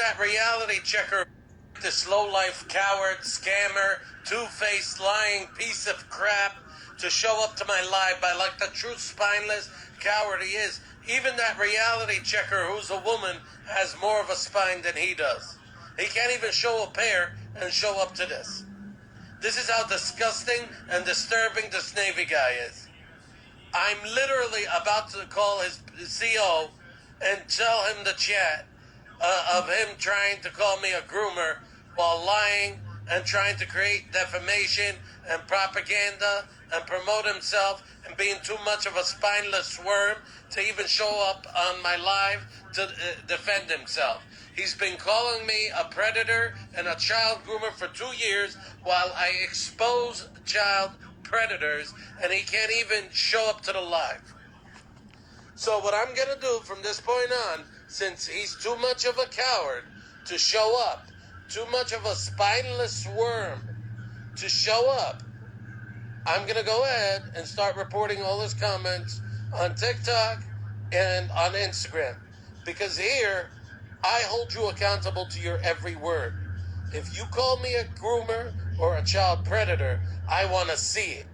that reality checker, this low-life coward, scammer, two-faced, lying piece of crap, to show up to my live by like the true spineless coward he is. Even that reality checker who's a woman has more of a spine than he does. He can't even show a pair and show up to this. This is how disgusting and disturbing this Navy guy is. I'm literally about to call his CO and tell him the chat of him trying to call me a groomer while lying and trying to create defamation and propaganda and promote himself and being too much of a spineless worm to even show up on my live to defend himself. He's been calling me a predator and a child groomer for 2 years while I expose child predators, and he can't even show up to the live. So what I'm going to do from this point on, since he's too much of a coward to show up, too much of a spineless worm to show up, I'm going to go ahead and start reporting all his comments on TikTok and on Instagram. Because here, I hold you accountable to your every word. If you call me a groomer or a child predator, I want to see it.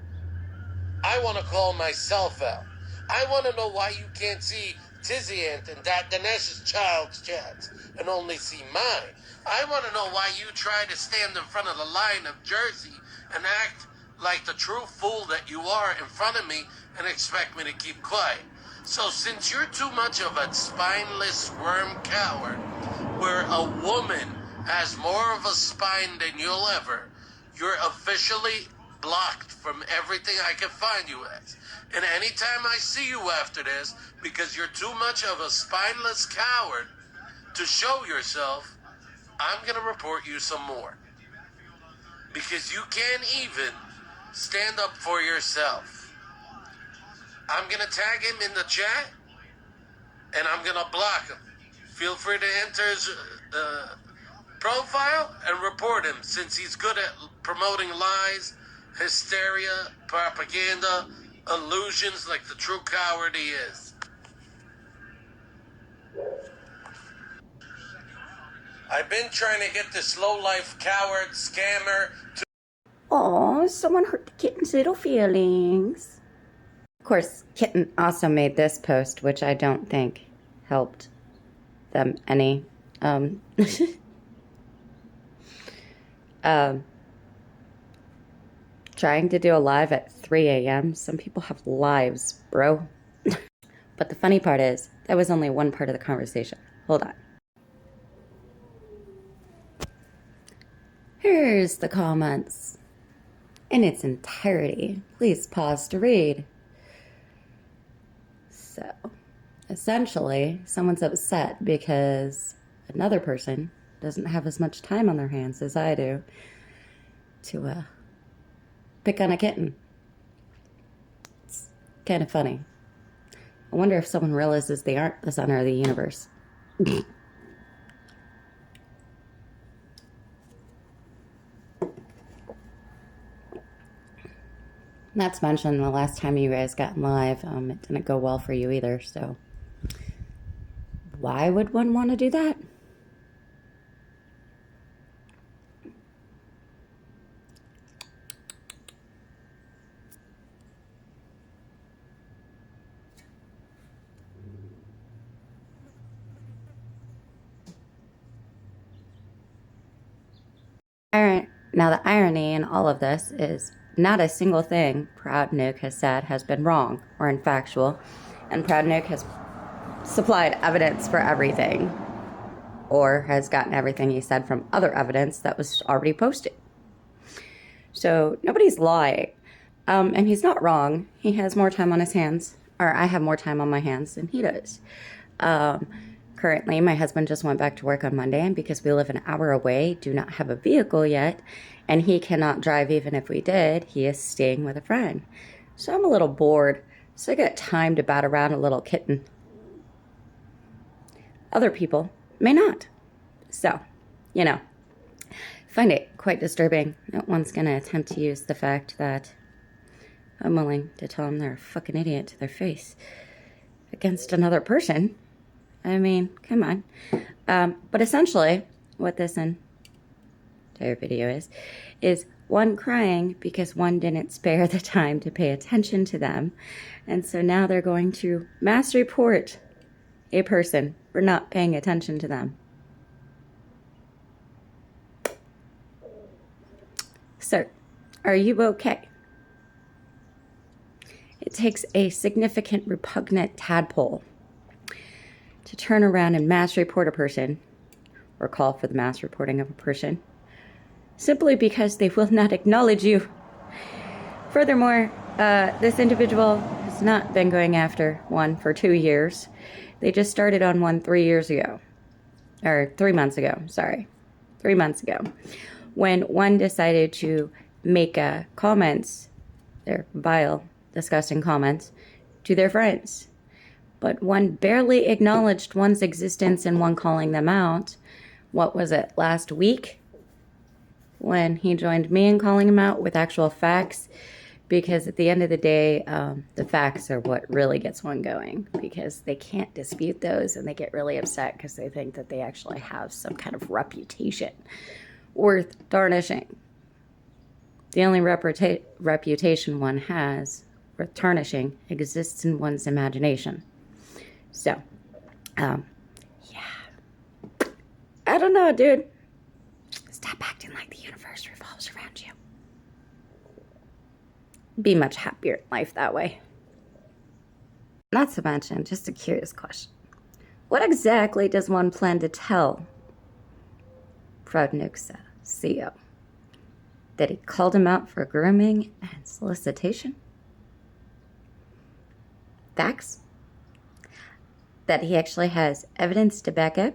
I want to call myself out. I want to know why you can't see Tizzy Ant and Dinesh's child's chats and only see mine. I want to know why you try to stand in front of the line of Jersey and act like the true fool that you are in front of me and expect me to keep quiet. So since you're too much of a spineless worm coward, where a woman has more of a spine than you'll ever, you're officially blocked from everything I can find you as. And anytime I see you after this, because you're too much of a spineless coward to show yourself, I'm going to report you some more. Because you can't even stand up for yourself. I'm going to tag him in the chat, and I'm going to block him. Feel free to enter his profile and report him, since he's good at promoting lies, hysteria, propaganda, illusions like the true coward he is. I've been trying to get this low-life coward scammer to... Aw, someone hurt the kitten's little feelings. Of course, Kitten also made this post, which I don't think helped them any. Trying to do a live at 3 a.m. Some people have lives, bro. But the funny part is, that was only one part of the conversation. Hold on. Here's the comments in its entirety. Please pause to read. So, essentially, someone's upset because another person doesn't have as much time on their hands as I do to pick on a kitten. It's kind of funny. I wonder if someone realizes they aren't the center of the universe. Not to mention, the last time you guys got live, it didn't go well for you either, so why would one want to do that? Alright, now the irony in all of this is not a single thing Proud Nuke has said has been wrong or infactual, and Proud Nuke has supplied evidence for everything, or has gotten everything he said from other evidence that was already posted. So nobody's lying, and he's not wrong. He has more time on his hands, or I have more time on my hands than he does. Currently, my husband just went back to work on Monday, and because we live an hour away, do not have a vehicle yet, and he cannot drive even if we did, he is staying with a friend. So I'm a little bored, so I got time to bat around a little kitten. Other people may not. So, you know, find it quite disturbing that one's going to attempt to use the fact that I'm willing to tell them they're a fucking idiot to their face against another person. I mean, come on. But essentially, what this entire video is one crying because one didn't spare the time to pay attention to them. And so now they're going to mass report a person for not paying attention to them. Sir, are you okay? It takes a significant repugnant tadpole to turn around and mass report a person, or call for the mass reporting of a person, simply because they will not acknowledge you. Furthermore, this individual has not been going after one for 2 years. They just started on one 3 years ago. Or 3 months ago, sorry. 3 months ago. When one decided to make comments, their vile, disgusting comments, to their friends. But one barely acknowledged one's existence and one calling them out. What was it, last week? When he joined me in calling him out with actual facts. Because at the end of the day, the facts are what really gets one going. Because they can't dispute those and they get really upset because they think that they actually have some kind of reputation worth tarnishing. The only reputation one has worth tarnishing exists in one's imagination. So, yeah. I don't know, dude. Stop acting like the universe revolves around you. Be much happier in life that way. Not to mention, just a curious question. What exactly does one plan to tell Prodnuk's CEO? That he called him out for grooming and solicitation? Facts? That he actually has evidence to back up?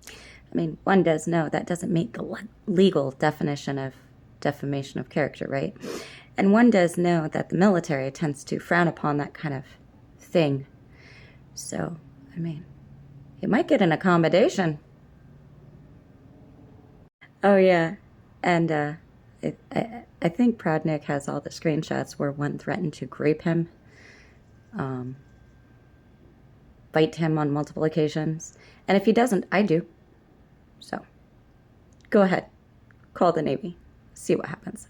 I mean, one does know that doesn't meet the legal definition of defamation of character, right? And one does know that the military tends to frown upon that kind of thing. So, I mean, he might get an accommodation. Oh, yeah. And I think Prodnuk has all the screenshots where one threatened to grape him, bite him on multiple occasions. And if he doesn't, I do. So, go ahead. Call the Navy. See what happens.